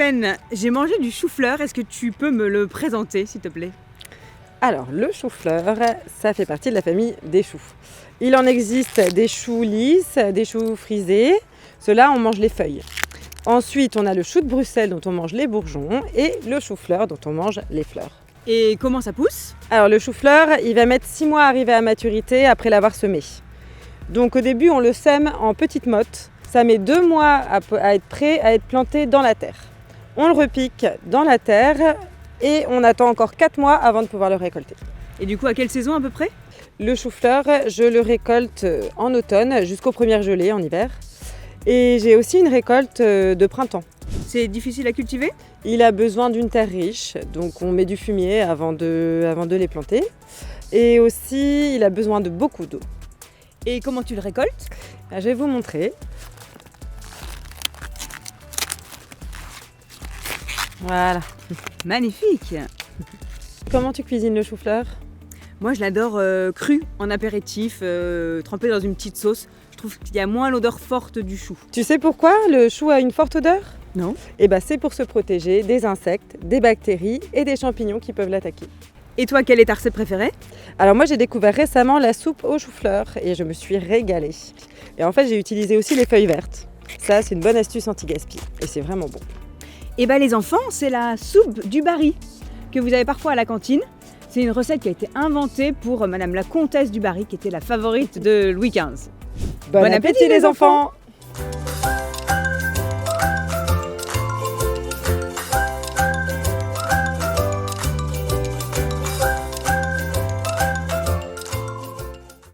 Tiffaine, j'ai mangé du chou-fleur, est-ce que tu peux me le présenter s'il te plaît? Alors, le chou-fleur, ça fait partie de la famille des choux. Il en existe des choux lisses, des choux frisés. Ceux-là, on mange les feuilles. Ensuite, on a le chou de Bruxelles dont on mange les bourgeons et le chou-fleur dont on mange les fleurs. Et comment ça pousse? Alors, le chou-fleur, il va mettre 6 mois à arriver à maturité après l'avoir semé. Donc, au début, on le sème en petites mottes. Ça met 2 mois à être prêt à être planté dans la terre. On le repique dans la terre et on attend encore 4 mois avant de pouvoir le récolter. Et du coup, à quelle saison à peu près? Le chou-fleur, je le récolte en automne jusqu'aux premières gelées en hiver. Et j'ai aussi une récolte de printemps. C'est difficile à cultiver? Il a besoin d'une terre riche, donc on met du fumier avant de les planter. Et aussi, il a besoin de beaucoup d'eau. Et comment tu le récoltes? Je vais vous montrer. Voilà. Magnifique! Comment tu cuisines le chou-fleur? Moi je l'adore cru, en apéritif, trempé dans une petite sauce. Je trouve qu'il y a moins l'odeur forte du chou. Tu sais pourquoi le chou a une forte odeur? Non? Eh bien, c'est pour se protéger des insectes, des bactéries et des champignons qui peuvent l'attaquer. Et toi, quelle est ta recette préférée? Alors moi j'ai découvert récemment la soupe au chou-fleur et je me suis régalée. Et en fait j'ai utilisé aussi les feuilles vertes. Ça c'est une bonne astuce anti-gaspi et c'est vraiment bon. Eh bien les enfants, c'est la soupe du Barry que vous avez parfois à la cantine. C'est une recette qui a été inventée pour Madame la Comtesse du Barry qui était la favorite de Louis XV. Bon appétit les enfants!